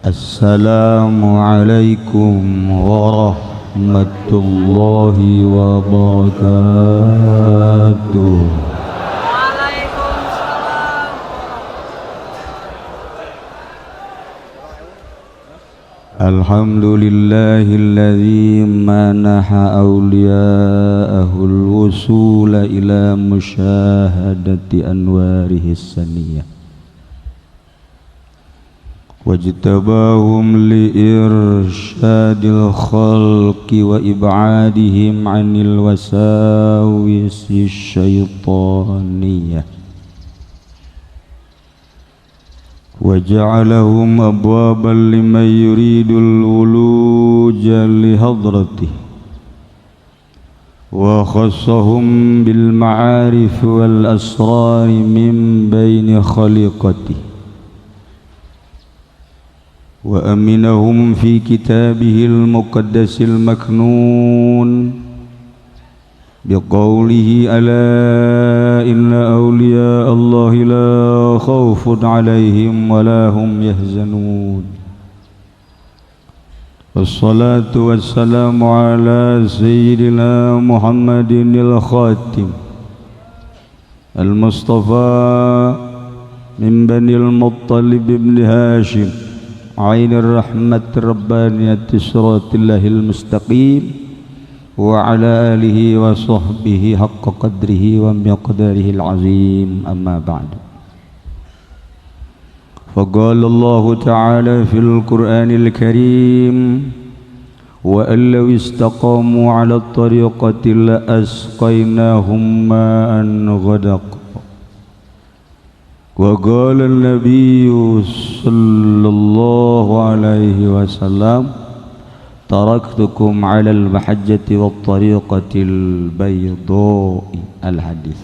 Assalamualaikum warahmatullahi wabarakatuh. Alhamdulillahilladzi manaha awliya'ahul wusula ila musyahadati anwarihis saniyah wajtabahum liirsyadil khalqi wa ib'adihim 'anil wasawisi syaitaniyah وجعلهم أبوابا لمن يريد الولوج لحضرته وخصهم بالمعارف والأسرار من بين خليقته وأمنهم في كتابه المقدس المكنون بقوله ألا إن أولياء الله لا خوف عليهم ولا هم يحزنون والصلاة والسلام على سيدنا محمد الخاتم المصطفى من بني المطلب بن هاشم عين الرحمة الربانية صراط الله المستقيم وعلى آله وصحبه حق قدره ومقداره العظيم أما بعد فقال الله تعالى في القرآن الكريم وأن لو استقاموا على الطريقة لأسقيناهم ماء غدقا وقال النبي صلى الله عليه وسلم taraktukum 'alal mahajjati wat tariqatil baydha'i al-hadis.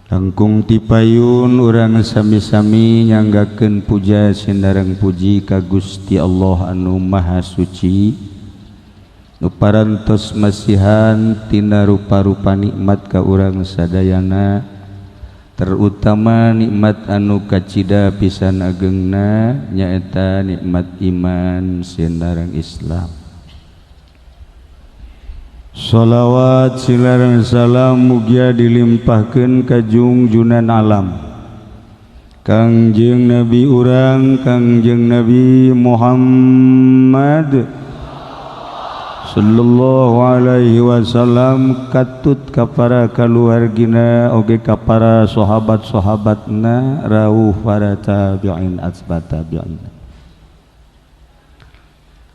Langkung tipayun urang sami-sami nyanggakeun puja sinareng puji ka Gusti Allah anu Maha Suci nu parantos masihan tina rupa-rupa nikmat ka urang sadayana terutama nikmat anu kacida pisan agengna nyaeta nikmat iman sinareng Islam. Shalawat silareng salam mugia dilimpahkeun ka junjunan alam Kangjeng Nabi urang Kangjeng Nabi Muhammad sallallahu alaihi wasallam katut ka para kaluargina oge ka para sahabat-sahabatna rawuh para tabi'in asbat tabi'in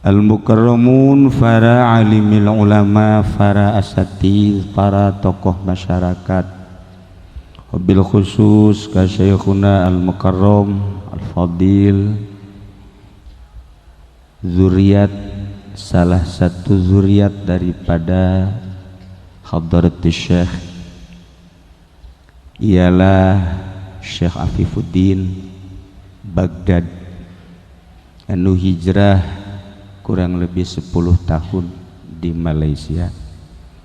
al-mukarramun para alimil ulama para asatidz para tokoh masyarakat wabil khusus ka syekhuna al-mukarram al-fadil zuriat salah satu zuriat daripada Hadratus Syekh ialah Syekh Afifuddin Baghdad anu hijrah kurang lebih 10 tahun di Malaysia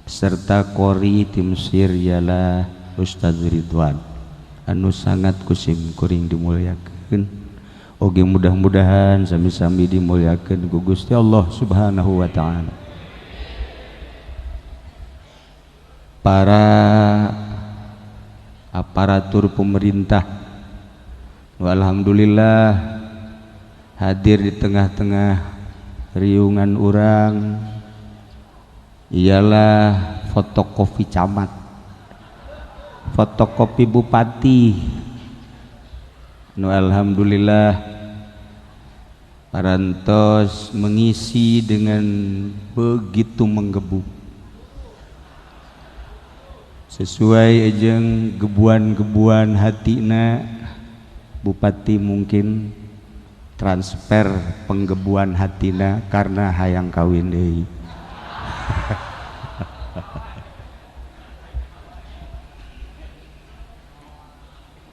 serta qori di Mesir ialah Ustaz Ridwan anu sangat kusim kuring dimuliakeun. Oge mudah-mudahan sami-sami dimuliakeun ku Gusti Allah Subhanahu wa taala. Para aparatur pemerintah alhamdulillah hadir di tengah-tengah riungan urang ialah fotokopi camat, fotokopi bupati nu alhamdulillah parantos mengisi dengan begitu menggebu sesuai jeung gebuan-gebuan hatina. Bupati mungkin transfer penggebuan hatina karena hayang kawin deui.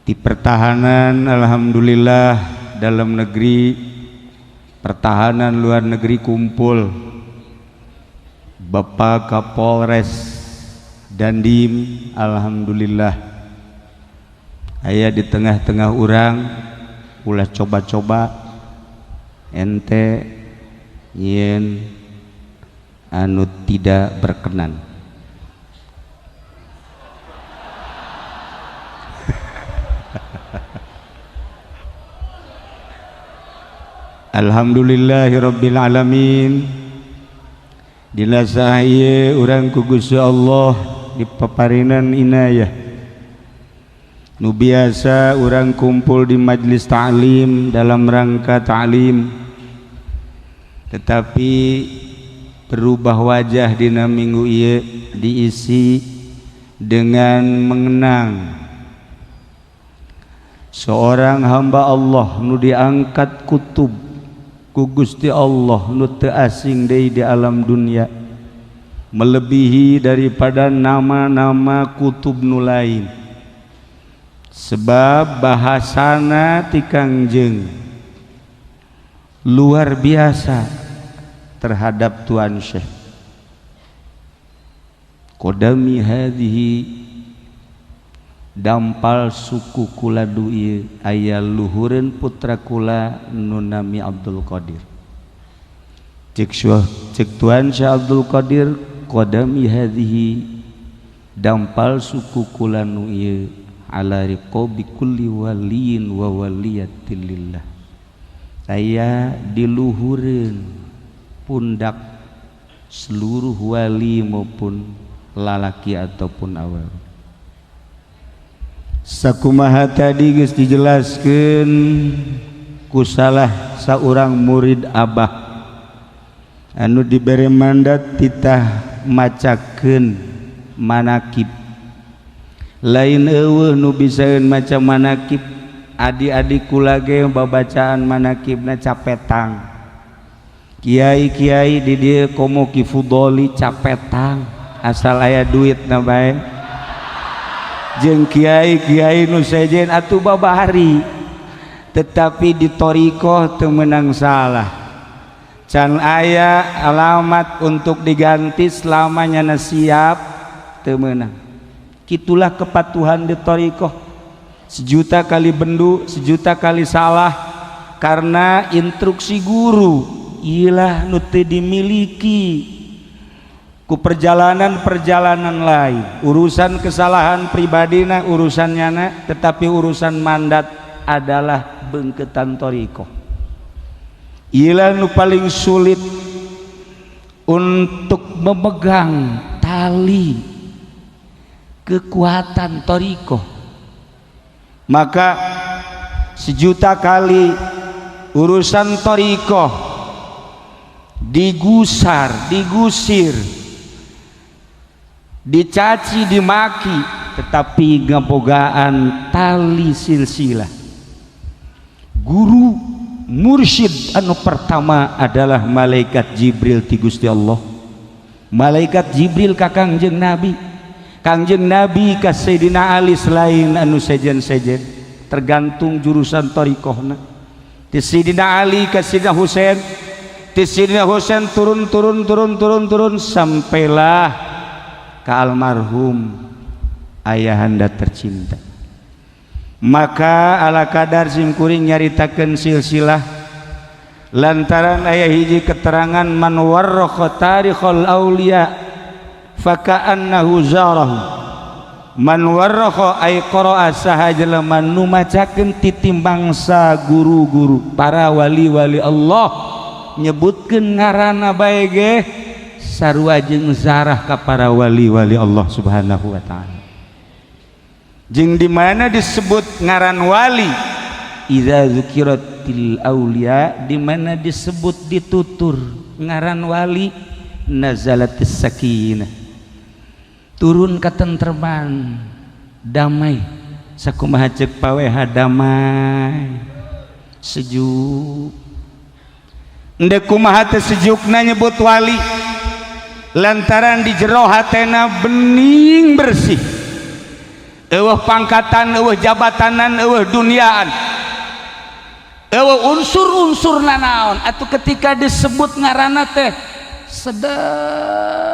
Di pertahanan alhamdulillah dalam negeri pertahanan luar negeri kumpul Bapak Kapolres Dandim alhamdulillah aya di tengah-tengah urang ulah coba-coba ente yen anu tidak berkenan. Alhamdulillahirabbil alamin. Dina saha urang ku Gusti Allah dipaparinan inayah nu biasa urang kumpul di majlis ta'lim dalam rangka ta'lim, tetapi berubah wajah dina minggu ieu diisi dengan mengenang seorang hamba Allah nu diangkat kutub ku Gusti Allah nu teu asing deui di alam dunia, melebihi daripada nama-nama kutub nu lain. Sebab bahasana ti Kangjeng luar biasa terhadap Tuan Syekh. Qadami hadhihi dampal suku kula duieu aya luhureun putra kula nu nami Abdul Qadir. Cek Tuan Syekh Abdul Qadir, qadami hadhihi dampal suku kula nu ieu ala riqabi kulli waliyin wa waliyatin lillah. Saya diluhureun pundak seluruh wali maupun lalaki ataupun awal. Sakumaha tadi geus dijelaskeun ku salah saurang murid Abah anu dibere mandat titah macakeun manakib. Lain eueuh nu bisaeun maca manakib, adik-adik kula ge babacaan manakibna capetang. Kiai-kiai di dieu komo ki fudoli capetang asal aya duitna bae. Jeung kiai-kiai nu sejen atuh babahari, tetapi di torikoh teu meunang salah. Can aya alamat untuk diganti selamanya na siap teu meunang. Kitulah kepatuhan di torikoh. 1.000.000 kali bendu, 1.000.000 kali salah, karena instruksi guru iyalah nu teu dimiliki ku perjalanan-perjalanan lain. Urusan kesalahan pribadina urusannya na, tetapi urusan mandat adalah beungkeutan torikoh. Iyalah nu paling sulit untuk memegang tali kekuatan torikoh. Maka 1.000.000 kali urusan torikoh digusar, digusir, dicaci, dimaki, tetapi ngabogaan tali silsilah. Guru mursyid anu pertama adalah malaikat Jibril ti Gusti Allah. Malaikat Jibril ka Kangjeng Nabi, Kangjeng Nabi ka Sayyidina Ali selain anu sejen-sejen, tergantung jurusan torikohna. Ti Sayyidina Ali ka Sayyidina Husain, ti Sayyidina Husain turun sampailah ka almarhum ayahanda tercinta. Maka ala kadar simkuring nyaritakeun silsilah lantaran aya hiji keterangan man warrakha tarikhal auliya faka'annahu zarahu. Man warrakha ay qara'a saha jelema nu macakeun titimbangsa guru-guru para wali-wali Allah nyebutkeun ngaranna bae ge sarua jeung zarah ka para wali-wali Allah Subhanahu wa taala. Jeung di mana disebut ngaran wali idza dzukiratil auliya, di mana disebut ditutur ngaran wali nazalatis sakinah, turun katentreman, damai. Sakumaha ceuk paweha damai, sejuk. Endeu kumaha teu sejukna nyebut wali, lantaran di jero hatena bening bersih. Eueuh pangkatan, eueuh jabatanan, eueuh duniaan, eueuh unsur-unsurna naon atuh ketika disebut ngaranna teh sedap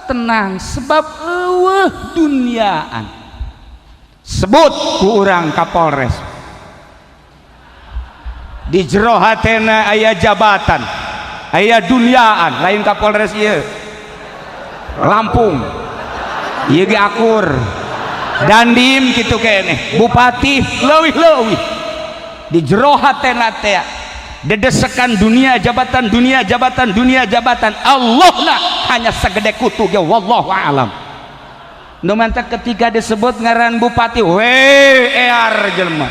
tenang, sebab eueuh duniaan. Sebut ku urang Kapolres di jero hatena aya jabatan, aya dunyaan, lain Kapolres ieu Lampung ieu ge akur dandim kitu keneh bupati leuwih-leuwih di jero hatena teh dedesekan dunia jabatan Allah lah hanya segede kutu ge wallahu alam. Nu mantap ketika disebut ngaran bupati ear jelema,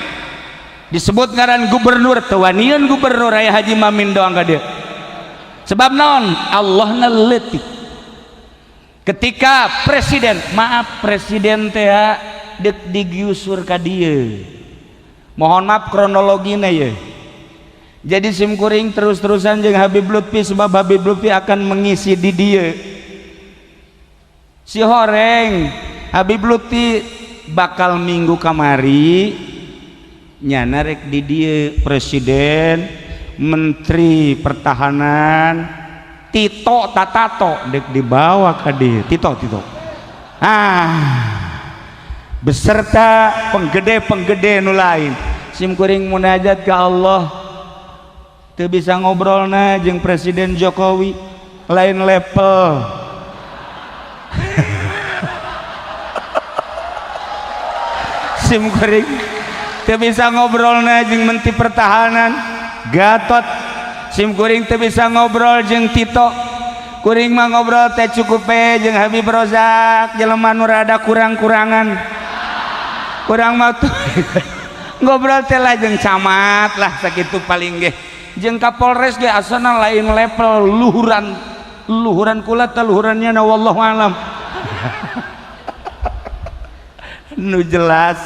disebut ngaran gubernur tewanian gubernur aya Haji Mamin doang ka dieu. Sebab naon? Allahna leutik. Ketika presiden teh dek digiusur ka dieu. Mohon maaf kronologina ye. Jadi simkuring terus-terusan jeung Habib Lutfi sebab Habib Lutfi akan mengisi di dieu. Si horeng Habib Lutfi bakal minggu kamari nyana rek di dieu presiden, menteri pertahanan, Tito Tatato dek dibawa ka dieu Tito beserta penggede nu lain. Simkuring munajat ke Allah teu bisa ngobrolna jeung Presiden Jokowi lain level. Simkuring teu bisa ngobrolna jeung Menteri Pertahanan Gatot. Simkuring teu bisa ngobrol jeung Tito. Kuring mah ngobrol teh cukup jeung Habib Rozak, jelema nu rada kurang-kurangan. Kurang mah tuh ngobrol teh lah jeung camat lah sakitu paling ge. Jeung Kapolres ge asana lain level, luhuran kula teh luhurannya na wallahu alam. Nu jelas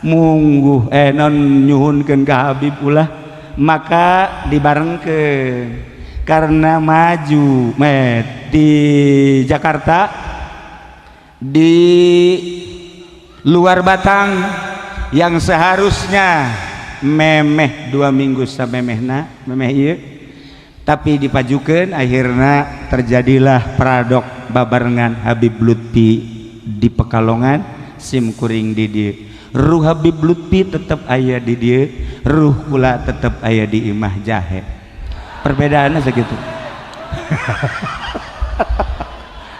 mungguh non nyuhunkeun ka Habib ulah maka dibarengkeun karena maju di Jakarta di luar Batang yang seharusnya memeh 2 minggu samemeh ieu tapi dipajukeun akhirnya terjadilah paradok babarengan Habib Lutfi di Pekalongan. Simkuring di dieu ruh Habib Lutfi tetap aya di dieu, ruh kula tetap aya di Imah Jahe. Perbedaannya segitu.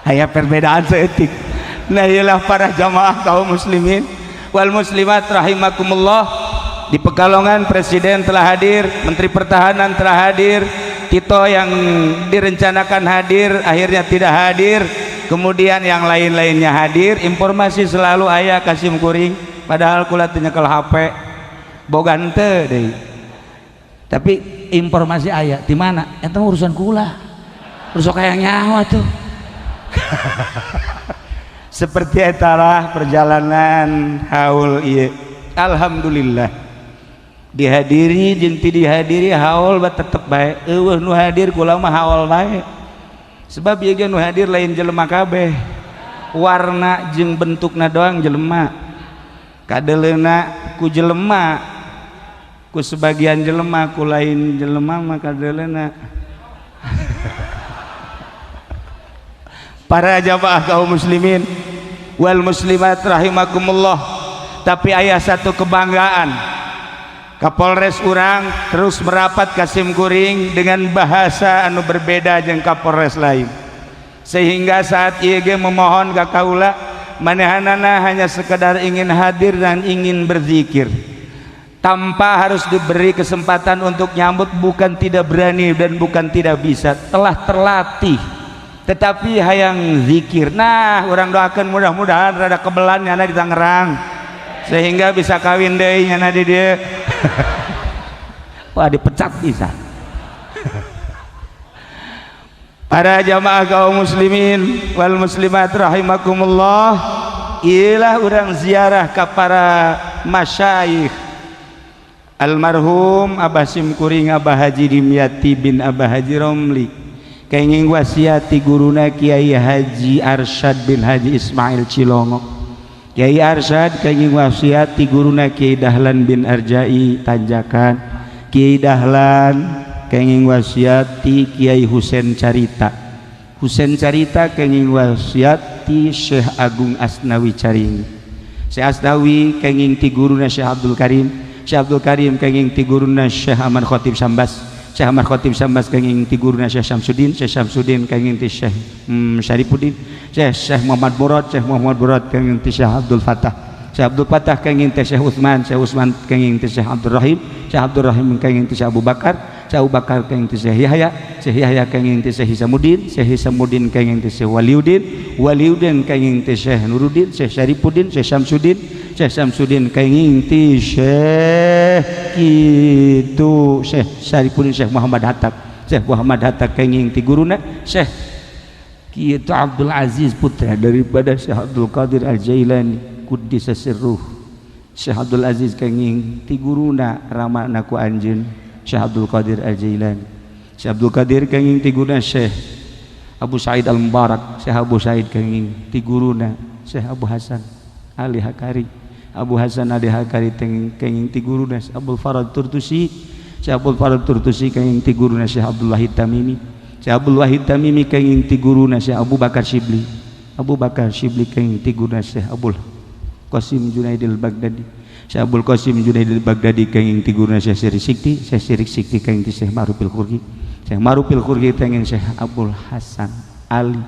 Aya perbedaan seetik. Nah ialah para jamaah kaum muslimin wal muslimat rahimakumullah. Di Pekalongan presiden telah hadir, menteri pertahanan telah hadir, Tito yang direncanakan hadir akhirnya tidak hadir, kemudian yang lain-lainnya hadir. Informasi selalu aya Kasim Kuring padahal kula teu nyekel HP bogan teu deui tapi informasi aya di mana eta urusan kula urusan kayak nyawa tuh. Seperti etalah perjalanan haul ieu. Alhamdulillah dihadiri jeung ti dihadiri haul ba tetep bae. Eueuh nu hadir kula mah haul bae sebab ieu ge nu hadir lain jelema kabeh, warna jeung bentukna doang jelema, kadeleuna ku jelema, ku sebagian jelema, ku lain jelema mah kadeleuna. Para jamaah kaum muslimin wal muslimat rahimakumullah. Tapi aya satu kebanggaan, Kapolres urang terus merapat Kasim Kuring dengan bahasa anu berbeda jeung Kapolres lain, sehingga saat ieu ge memohon ka kaula manehanana hanya sekedar ingin hadir dan ingin berzikir tanpa harus diberi kesempatan untuk nyambut. Bukan tidak berani dan bukan tidak bisa, telah terlatih, tetapi hayang zikir. Nah urang doakeun mudah-mudahan rada kebelan nyana di Tangerang sehingga bisa kawin deui nyana di dieu. Wah dipecat bisa. Para jamaah kaum muslimin wal muslimat rahimakumullah, ialah urang ziarah ka para masyayikh almarhum Abah Sim Kuring Abah Haji Dimyati bin Abah Haji Romli, kenging wasiati guruna Kiai Haji Arsyad bin Haji Ismail Cilongo. Kiai Arsyad kenging wasiati guruna Kiai Dahlan bin Arjai Tanjakan. Kiai Dahlan kenging wasiati Kiai Husein Carita. Husein Carita kenging wasiati Syekh Agung Asnawi Caringi. Syekh Asnawi kenging ti guruna Syekh Abdul Karim. Syekh Abdul Karim kenging ti guruna Syekh Ahmad Khatib Sambas, Syekh Ahmad Khatib Sambas kenging ti guruna Syekh Syamsuddin, Syekh Syamsuddin kenging ti Syekh Syarifuddin, Syekh Muhammad Murad, Syekh Muhammad Murad kenging ti Syekh Abdul Fattah, Syekh Abdul Fattah kenging ti Syekh Utsman, Syekh Utsman kenging ti Syekh Abdul Rahim, Syekh Abdul Rahim kenging ti Syekh Abu Bakar, Syekh Abu Bakar kenging ti Syekh Yahya, Syekh Yahya kenging ti Syekh Hisamuddin, Syekh Hisamuddin kenging ti Syekh Waliuddin kenging ti Syekh Nuruddin, Syekh Syarifuddin, Syekh Syamsuddin, Syekh Syamsuddin kenging ti Syekh kitu Syekh Syarifuddin, Syekh Muhammad Hatta, Syekh Muhammad Hatta kenging ti guruna Syekh kitu Abdul Aziz putra daripada Syekh Abdul Qadir Al-Jailani Quddisa sirruh, Syekh Abdul Aziz kenging ti guruna ramana ku anjeun Syekh Abdul Qadir Al-Jailani, Syekh Abdul Qadir kenging ti guruna Syekh Abu Sa'id Al-Mubarak, Syekh Abu Sa'id kenging ti guruna Syekh Abu Hasan Ali Hakari, Abu Hasan Ali Hakari kenging ti guruna Syekh Abdul Farad Turtusi, Syekh Abdul Farad Turtusi kenging ti guruna Syekh Abdul Wahid Tamimi, Syekh Abdul Wahid Tamimi kenging ti guruna Syekh Abu Bakar Shibli, Abu Bakar Shibli kenging ti guruna Syekh Abdul Qasim Junaidil Baghdadi, Syekh Abdul Qasim Junaidil Baghdadi kenging ti guruna Syekh Sirik Sikti, Syekh Sirik Sikti kenging ti Syekh Ma'rufil Khurgi, Syekh Ma'rufil Khurgi kenging Syekh Abdul Hasan Ali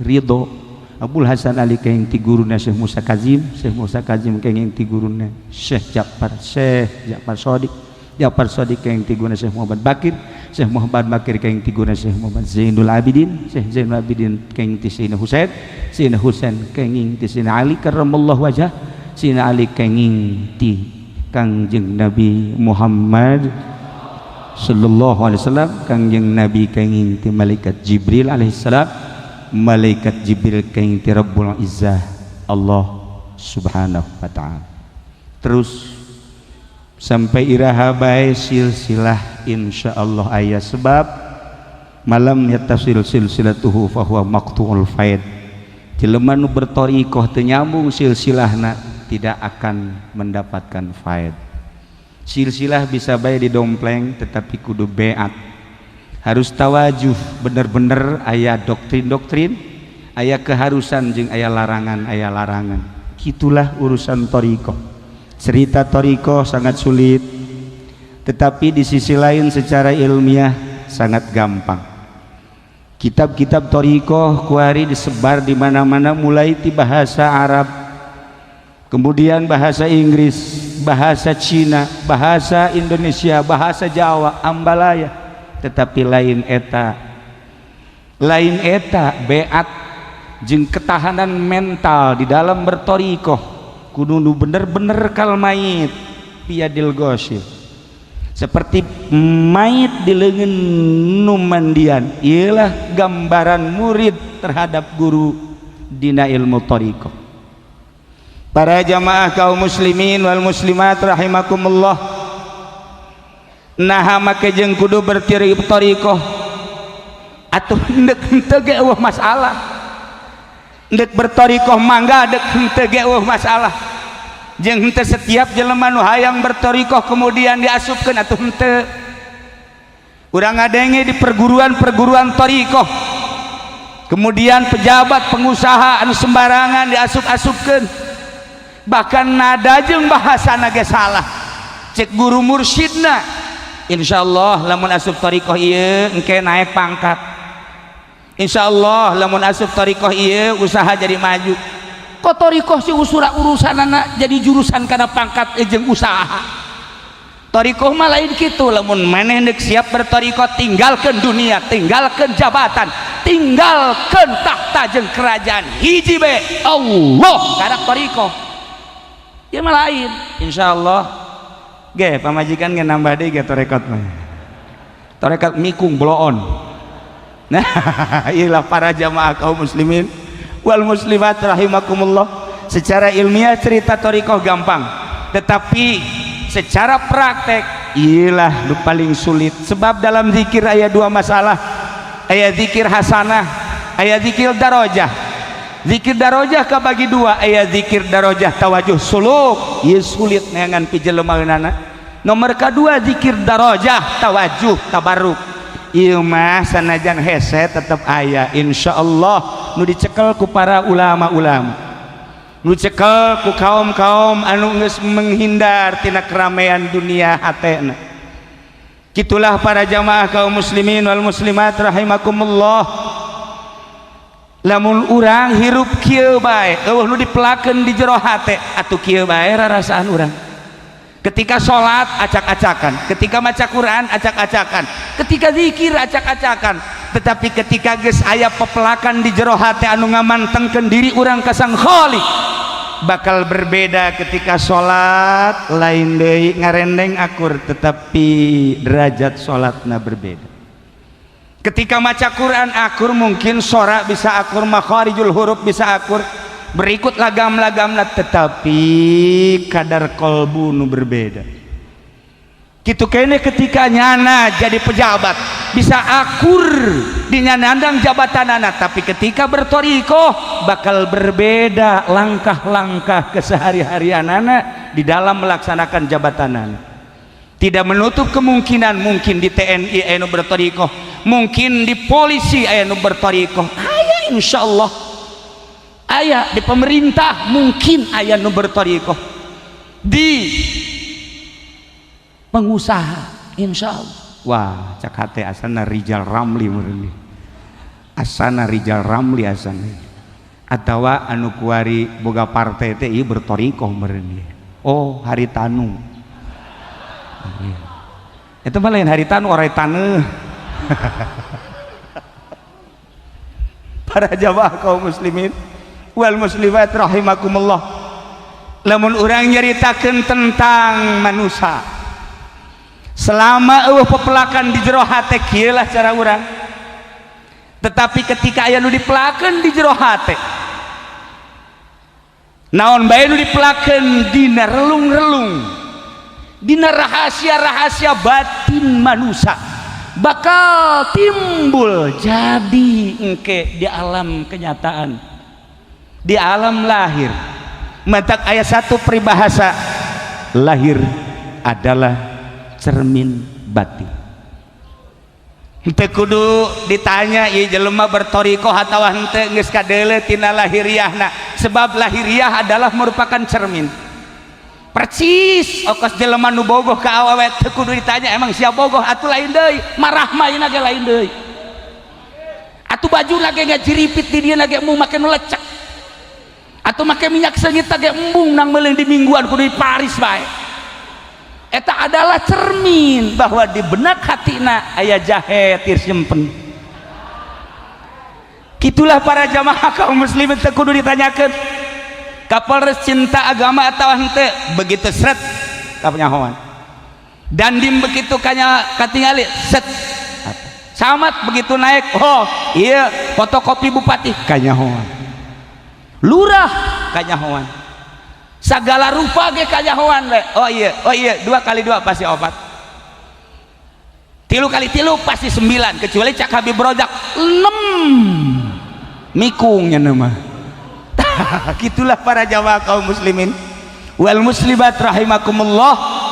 Ridho, Abdul Hasan Ali kenging ti guruna Syekh Musa Kazim, Syekh Musa Kazim kenging ti guruna Syekh Ja'far Shadiq, Ja'far Shadiq kenging ti guruna Syekh Muhammad Bakir, Syekh Muhammad Bakir kenging ti guruna Syekh Muhammad Zainul Abidin, Syekh Zainul Abidin kenging ti Sayyidina Husain, Sayyidina Husain kenging ti Sayyidina Ali karramallahu wajhah, Sayyidina Ali kenging ti Kangjeng Nabi Muhammad sallallahu alaihi wasallam, Kangjeng Nabi kenging ti malaikat Jibril alaihi salam, malaikat Jibril kenging ti Rabbul Izzah Allah subhanahu wa ta'ala. Terus sampai iraha bae silsilah insyaallah aya sebab malam yattasil silsilatuhu fahuwa maqtu'ul faid. Jelema nu berthariqah teu nyambung silsilahna tidak akan mendapatkan faid. Silsilah bisa bae didompleng tetapi kudu beat, harus tawajuh, bener-bener aya doktrin-doktrin, aya keharusan jeung aya larangan. Gitulah urusan thariqah. Cerita thariqah sangat sulit, tetapi di sisi lain secara ilmiah sangat gampang. Kitab-kitab thariqah kuari disebar di mana-mana, mulai ti bahasa Arab, kemudian bahasa Inggris, bahasa Cina, bahasa Indonesia, bahasa Jawa, ambalaya. Tetapi lain eta beat jeung ketahanan mental di dalam berthariqah kudu bener-bener kal mayit piadil ghasyil, seperti mayit di leungeun nu mandian. Ialah gambaran murid terhadap guru dina ilmu thariqah. Para jamaah kaum muslimin wal muslimat rahimakumullah, naha make jeung kudu berthariqah atuh endek henteu ge eueuh masalah, endek berthariqah mangga dek henteu ge eueuh masalah, jeung henteu setiap jelema nu hayang berthariqah kemudian diasupkeun atuh henteu. Urang ngadenge di perguruan-perguruan thariqah kemudian pejabat pengusaha anu sembarangan diasup-asupkeun, bahkan nada jeung bahasana ge salah. Cek guru mursyidna, insyaallah lamun asup thariqah ieu engke naik pangkat, insyaallah lamun asup thariqah ieu usaha jadi maju. Kok thariqah si urusanana jadi jurusan kana pangkat jeung usaha. Thariqah mah lain kitu, lamun maneh neuk siap berthariqah tinggalkeun dunia, tinggalkeun jabatan, tinggalkeun tahta jeung kerajaan, hiji be Allah kada thariqah. Ieu mah lain. Insyaallah ge pamajikan ge nambah deui ge thariqat mah. Thariqat mikung bloon. Nah, inilah para jamaah kaum muslimin wal muslimat rahimakumullah. Secara ilmiah cerita thariqah gampang, tetapi secara praktek ialah nu paling sulit. Sebab dalam zikir aya dua masalah, aya zikir hasanah, aya zikir darajah. Zikir darajah kabagi dua, aya zikir darajah tawajuh suluk, ieu sulit neangan pi jelema eunana. Nomor kedua zikir darajah tawajuh tabarruk, ieu mah sanajan hese tetep aya insyaallah nu dicekel ku para ulama-ulama. nu cekel ku kaum-kaum anu geus menghindar tina keramaian dunia hatena. Kitulah para jamaah kaum muslimin wal muslimat rahimakumullah. Lamun urang hirup kieu bae eueuh nu dipelakeun di jero hate atuh kieu bae rarasaan urang. Ketika sholat acak-acakan, ketika maca Quran acak-acakan, ketika zikir acak-acakan. Tetapi ketika geus aya pepelakan di jero hate anu ngamantengkeun diri urang ka Sang Khaliq, bakal berbeda. Ketika sholat lain deui ngarendeng akur, tetapi derajat sholatna berbeda. Ketika maca Quran akur, mungkin sora bisa akur, makharijul huruf bisa akur, berikut lagam-lagamna, tetapi kadar kolbu nu berbeda. Kitu kene ketika nyana jadi pejabat bisa akur di nyanandang jabatanana, tapi ketika bertorikoh bakal berbeda langkah-langkah kesehari-harianana di dalam melaksanakan jabatanana. Tidak menutup kemungkinan mungkin di TNI aya nu bertorikoh, mungkin di polisi aya nu bertorikoh, aya insyaallah aya di pemerintah, mungkin aya nu bertorikoh di pengusaha insyaallah. Wah cak hate asana Rijal Ramli meureun, asana Rijal Ramli asana, atawa anu kuari boga partai teh ieu bertorikoh meureun. Oh Haritanu itu mah lain Haritanu, orang taneuh. Para jamaah kaum muslimin wal muslimat rahimakumullah, lamun urang nyaritakeun tentang manusia selama eueuh pepelakan di jero hate kieu lah cara urang. Tetapi ketika aya nu dipelakeun di jero hate, naon bae nu dipelakeun dina relung-relung, dina rahasia-rahasia batin manusia, bakal timbul jadi engke di alam kenyataan, di alam lahir. Matak ayat satu peribahasa, lahir adalah cermin batin. Henteu kudu ditanya ieu jelema bertorikoh atawa henteu, geus kadeuleu tina lahiriahna, sebab lahiriah adalah merupakan cermin. Percis okos jelema nu bogoh ka awewe teu kudu ditanya emang sia bogoh, atuh lain deui, marah maina ge lain deui. Atuh bajuna ge ngajiripit di dieu ge embung make nu lecek. Atuh make minyak seungit ge embung nang meuleung di mingguan kudu diparis bae. Eta adalah cermin bahwa di benak hatina aya jahe tir simpen. Kitulah para jamaah kaum muslimin teu kudu ditanyakeun kapolres cinta agama atau henteu, begitu seret kapanyahoan dandim begitu katingali set camat begitu naik, oh iya fotokopi bupati kanyahoan, lurah kanyahoan, segala rupa ge kanyahoan we. Oh iya 2 kali 2 pasti 4, 3 kali 3 pasti 9, kecuali cak Habib Rojak 6 mikungnya nama. Gitulah para jamaah kaum muslimin wal muslimat rahimakumullah.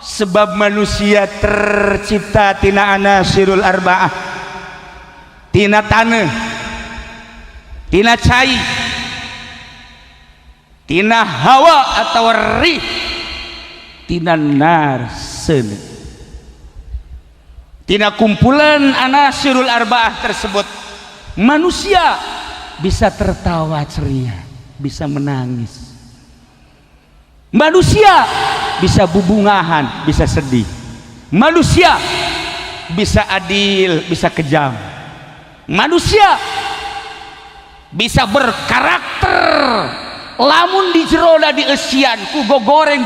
Sebab manusia tercipta tina anasirul arba'ah, tina taneuh, tina cai, tina hawa atau rih, tina nar seun. Tina kumpulan anasirul arba'ah tersebut manusia bisa tertawa ceria, bisa menangis. Manusia bisa bubungahan, bisa sedih. Manusia bisa adil, bisa kejam. Manusia bisa berkarakter lamun di jeroda di esian ku gogoreng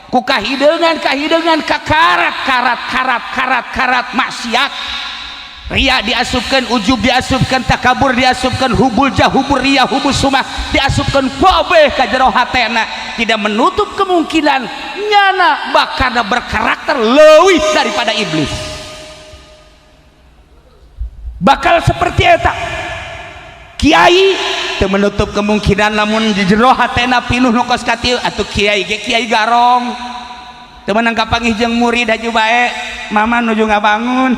ku kahideungan karat maksiat. Ria diasupkan, ujub diasupkan, takabur diasupkan, hubul jah, hubul ria, hubul sumah diasupkan kabeh ka jero hatena. Tidak menutup kemungkinan nyana bakarna berkarakter leuwih daripada iblis. Bakal seperti eta. Kiai teu menutup kemungkinan lamun di jero hatena pinuh nu kos katiu atuh kiai ge kiai garong. Teu meunang kapanggih jeung murid haju bae, mama nuju ngabangun.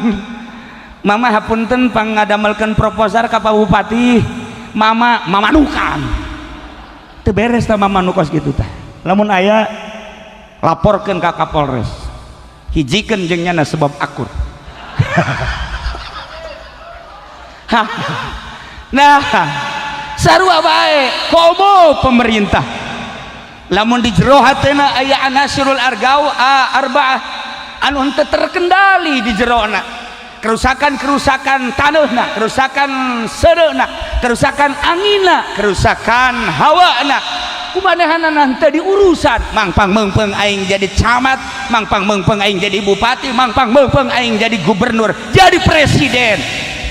Mama hapunten pangadamelkeun proposal ka Pak Bupati. Mama nukan teu beres tah mama nu kos kitu tah. Lamun aya laporkeun ka Kapolres, hijikeun jeung nyana sebab akur. Nah, sarua bae komo pemerintah. Lamun di jero hatena aya anasirul arba'ah anu henteu terkendali di jerona, kerusakan tanahna, kerusakan sereuna, kerusakan angina, kerusakan hawana, kumanehanana henteu diurusan. Mangpang meungpeung aing jadi camat, mangpang meungpeung aing jadi bupati, mangpang meungpeung aing jadi gubernur, jadi presiden.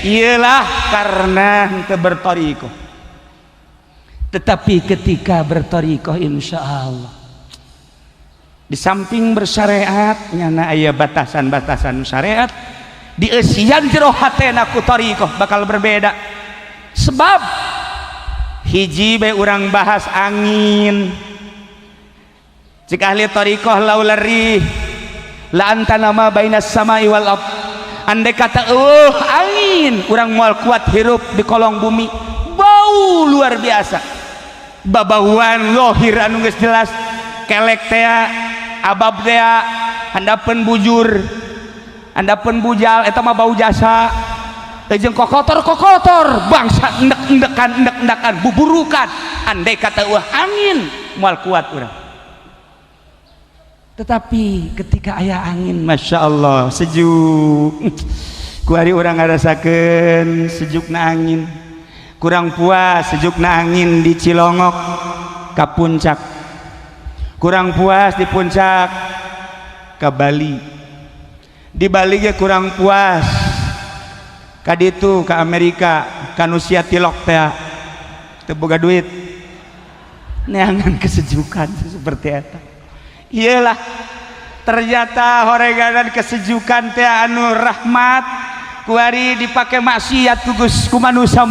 Iyalah karena henteu bertorikoh. Tetapi ketika bertorikoh insya Allah di samping bersyariat nyana aya batasan-batasan syariat, di eusian jero hatena ku torikoh bakal berbeda. Sebab hiji bae urang bahas angin, cik ahli torikoh laularih la antana ma bainas samai wal ard, andai kata angin urang moal kuat hirup di kolong bumi, bau luar biasa, babauan lohir anu geus jelas, kelek teh abab teh handapeun bujur, handapeun bujal, eta mah bau jasa. Jeung kokotor bangsa endek-endekan buburukan, andai kata angin moal kuat urang. Tetapi ketika aya angin, masya Allah sejuk. Kuari urang ngarasakeun sejukna angin. Kurang puas sejukna angin di Cilongok ka puncak, kurang puas di puncak ke Bali, di Bali ge kurang puas ka ditu ke Amerika, ka nu sia tilok teh teu boga duit, neangan kesejukan seperti eta. Iyalah ternyata horeganan kesejukan teh anu rahmat kuari dipake maksiat ku manusia.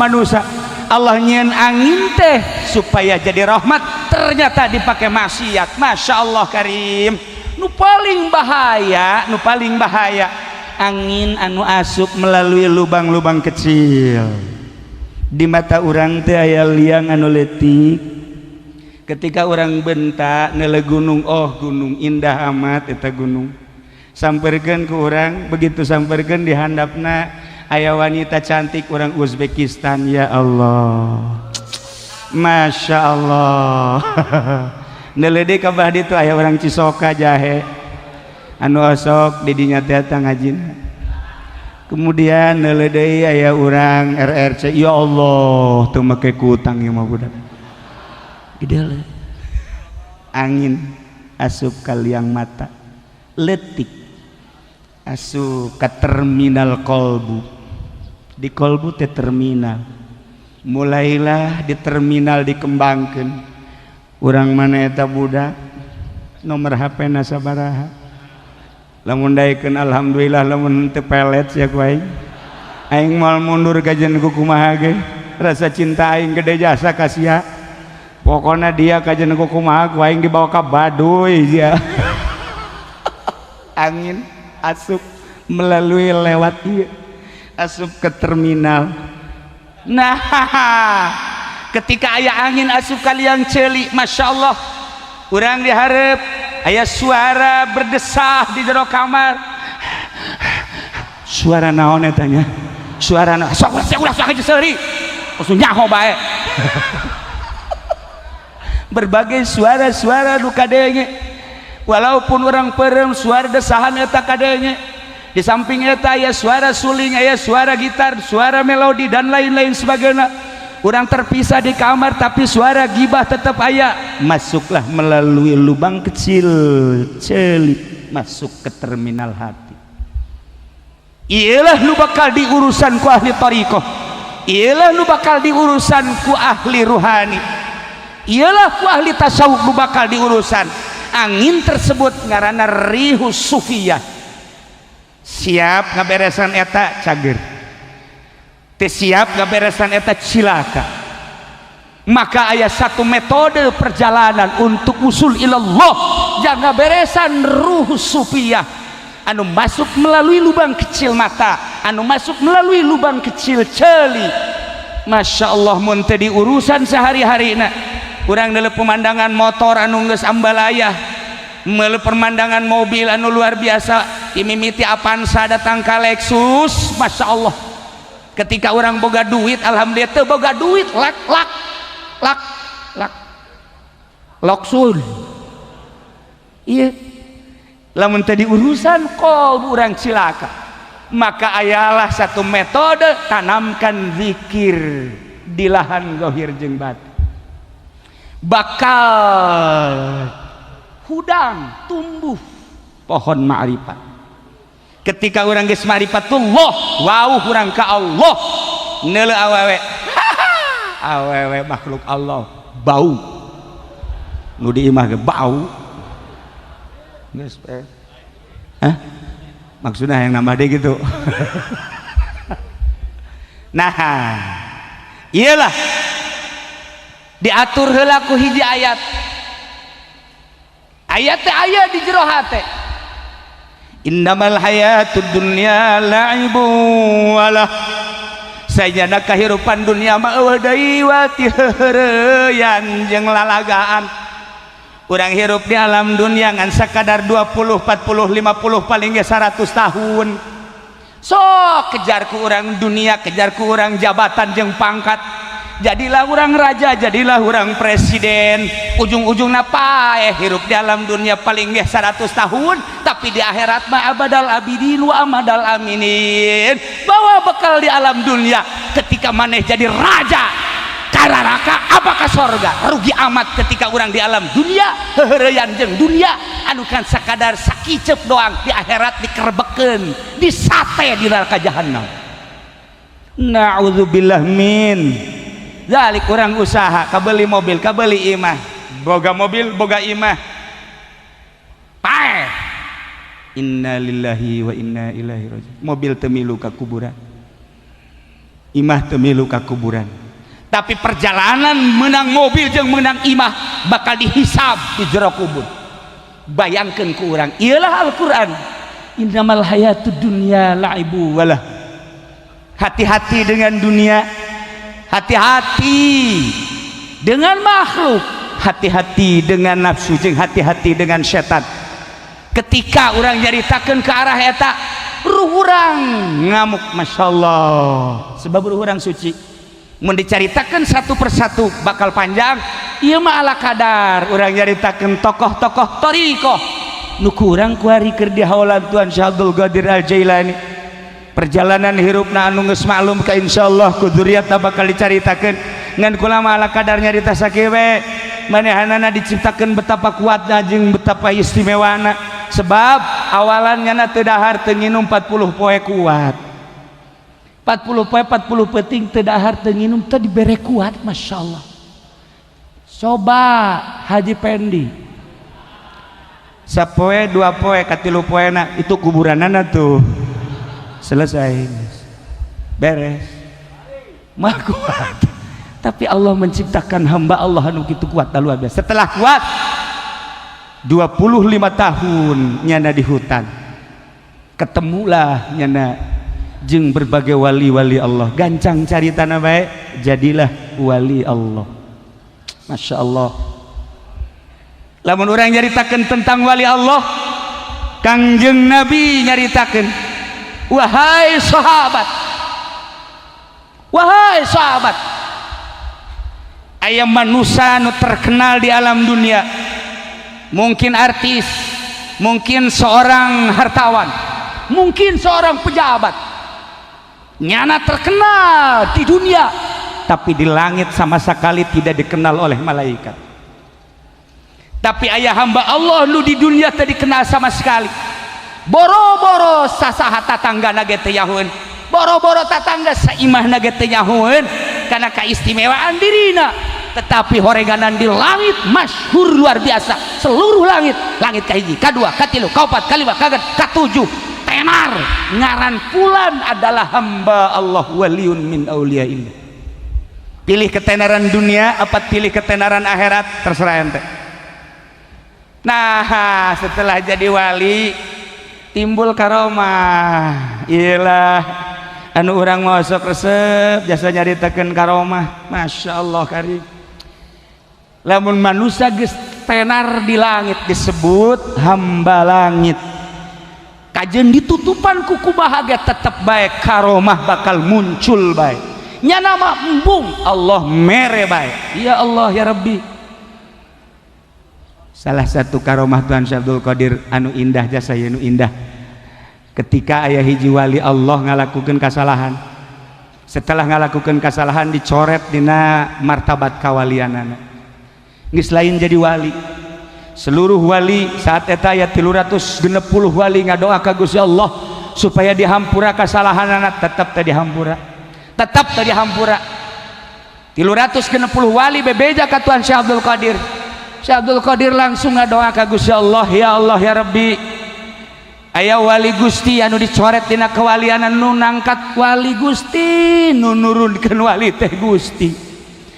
Allah nyieun angin teh supaya jadi rahmat, ternyata dipake maksiat. Masya Allah karim. Nu paling bahaya angin anu asup melalui lubang-lubang kecil. Di mata urang teh aya liang anu leutik. Ketika urang bentak neule gunung, oh gunung indah amat eta gunung. Samperkeun ku urang, begitu samperkeun di handapna aya wanita cantik urang Uzbekistan. Ya Allah, masya Allah. Neuleudeui ka bah ditu aya urang Cisoka Jahe anu osok di dinya teh ngajina. Kemudian neuleudeui aya urang RRC. Ya Allah, teu make kutang ieu mah budak. Gede angin asup ka liang mata, leutik asup ke terminal kolbu. Di kolbu teh terminal, mulailah di terminal dikembangkan. Urang mana eta budak nomor HP na sabaraha, lamun daekeun alhamdulillah, lamun teu pelet sia ku aing moal mundur kajen ku kumaha ge, rasa cinta aing gede jasa ka sia. Pokona dia kajen ku kumaha ku aing dibawa ka Baduy sia. Angin asup melalui lewat ieu, asup ke terminal. Nah, ketika aya angin asup ka liang ceuli, masya Allah, urang dihareup aya suara berdesah di jero kamar. Suara naon eta nya? Suara naon? Sok ulah aja seuri. Kudu nyaho bae. Berbagai suara-suara nu kadenge. Walaupun orang perem suara desahan eta kadenge, di samping eta aya suara suling, aya suara gitar, suara melodi dan lain-lain sebagainya. Urang terpisah di kamar tapi suara gibah tetap aya. Masuklah melalui lubang kecil celik masuk ke terminal hati. Ialah nu bakal diurusan ku ahli tariqah, ialah nu bakal diurusan ku ahli ruhani, ialah ku ahli tasawuf nu bakal diurusan. Angin tersebut ngaranna rihus sufiyah. Siap ngaberesan eta cager, teu siap ngaberesan eta cilaka. Maka aya satu metode perjalanan untuk usul ilallah, jangan ngaberesan ruh sufiyah anu masuk melalui lubang kecil mata, anu masuk melalui lubang kecil ceuli. Masya Allah, mun teu diurusan sehari-harina urang deuleu pemandangan motor anu geus ambalaya, meuleuh pemandangan mobil anu luar biasa, imimiti Avanza datang ka Lexus, Masya Allah. Ketika orang boga duit, alhamdulillah teu boga duit, lak loksul. Iya, lamun tadi urusan kol urang cilaka, maka ayalah satu metode, tanamkan zikir di lahan gohir jeung batin, bakal hudang tumbuh pohon ma'rifat. Ketika orang geus ma'rifatullah, wauh urang ka Allah, neuleuh awewe awewe makhluk Allah bau nu di imah ge bau geus maksudnya yang nama deh gitu. Nah iyalah diatur heula ku hiji ayat teh aya di jero hate, innamal hayatud dunya la'ibun walah, sajana kahirupan dunia mah eueuh deui wati heureuyan jeung lalagaan. Urang hirup di alam dunia ngan sakadar 20, 40, 50 paling ge 100 tahun. Sok kejar ku urang dunia, kejar ku urang jabatan jeung pangkat. Jadilah urang raja, jadilah urang presiden. Ujung-ujungna paeh hirup di alam dunia paling ge 100 tahun, tapi di akhirat mah abadal abidin wa amadal aminin. Bawa bekal di alam dunia, ketika maneh jadi raja kararaka apakah sorga, rugi amat ketika orang di alam dunia heureuyan jeung dunia anu kan sakadar sakicep doang, di akhirat dikerebekeun, disate di neraka jahanam. Na'udzubillah min zalik. Urang usaha kabeli mobil, kabeli imah, boga mobil boga imah, paeh inna lillahi wa inna ilaihi raji'un. Mobil teu milu ka kuburan, imah teu milu ka kuburan, tapi perjalanan menang mobil jeung menang imah bakal dihisab di jero kubur. Bayangkeun ku urang, iyalah Al-Qur'an, innamal hayatud dunya la'ibu walah. Hati-hati dengan dunia, hati-hati dengan makhluk, hati-hati dengan nafsu, jeung hati-hati dengan setan. Ketika orang nyaritakeun ke arah eta, ruh urang ngamuk, Masya Allah, sebab ruh urang suci. Mun dicaritakeun satu persatu bakal panjang. Ieu mah ala kadar urang nyaritakeun tokoh-tokoh thariqah nu kurang kuari keur dihawalan Tuan Syekh Abdul Qadir Al-Jailani. Perjalanan hirupna anu geus maklum ka insyaallah ku dzurriatna bakal dicaritakeun ngan kula mah ala kadar nyarita sakieu we. Manehanana diciptakeun betapa kuatna jeung betapa istimewana, sebab awalannya teu dahar teu nginum 40 poe kuat. 40 poe 40 penting teu dahar teu nginum teu dibere kuat, Masya Allah. Coba Haji Pendi sapoe 2 poe ka 3 poena itu kuburanana tuh selesai beres mah kuat. Tapi Allah menciptakan hamba Allah anu kitu kuat luar biasa. Setelah kuat 25 tahun nyana di hutan, ketemulah nyana jeung berbagai wali-wali Allah. Gancang caritana bae, jadilah wali Allah. Masya Allah. Lamun urang nyaritakeun tentang wali Allah, Kangjeng Nabi nyaritakeun, wahai sahabat, aya manusia nu terkenal di alam dunia, mungkin artis, mungkin seorang hartawan, mungkin seorang pejabat, nyana terkenal di dunia, tapi di langit sama sekali tidak dikenal oleh malaikat. Tapi aya hamba Allah nu di dunia tadi dikenal sama sekali. Boro-boro sasaha tatanggana ge teh nyahoeun, boro-boro tatangga saimahna ge teh nyahoeun karena keistimewaan dirina, tetapi horeganan di langit masyhur luar biasa. Seluruh langit, langit kahiji, kadua, katilu, kaopat, kalima, kaget, katujuh, tenar ngaran fulan adalah hamba Allah, waliun min auliyaillah. Pilih ketenaran dunia apa pilih ketenaran akhirat, terserah ente. Nah setelah jadi wali timbul karomah. Iyalah anu urang mosok resep jasa nyaritakeun karomah. Masya Allah karim. lamun manusia geus tenar di langit disebut hamba langit. Kajen ditutupan kuku bahagia tetap baik, karomah bakal muncul baik. Nya nama embung Allah mere baik. Ya Allah ya Rabbi. Salah satu karomah Tuhan Syekh Abdul Qadir anu indah jasa anu indah. Ketika ayah hiji wali Allah ngalakukeun kasalahan. Setelah ngalakukeun kasalahan dicoret dina martabat kawalianana. Geus lain jadi wali. Seluruh wali saat eta aya 360 wali ngadoa ka Gusti Allah supaya dihampura kasalahanana, tetep teh dihampura. Tetep teh dihampura. 360 wali bebeja ka Tuhan Syekh Abdul Qadir. Syekh Abdul Qadir langsung ngadoa ka Gusti Allah, ya Allah ya Rabbi. Aya wali Gusti anu dicoret dina kawalianan nu nangkat wali Gusti, nu nurunkeun wali teh Gusti.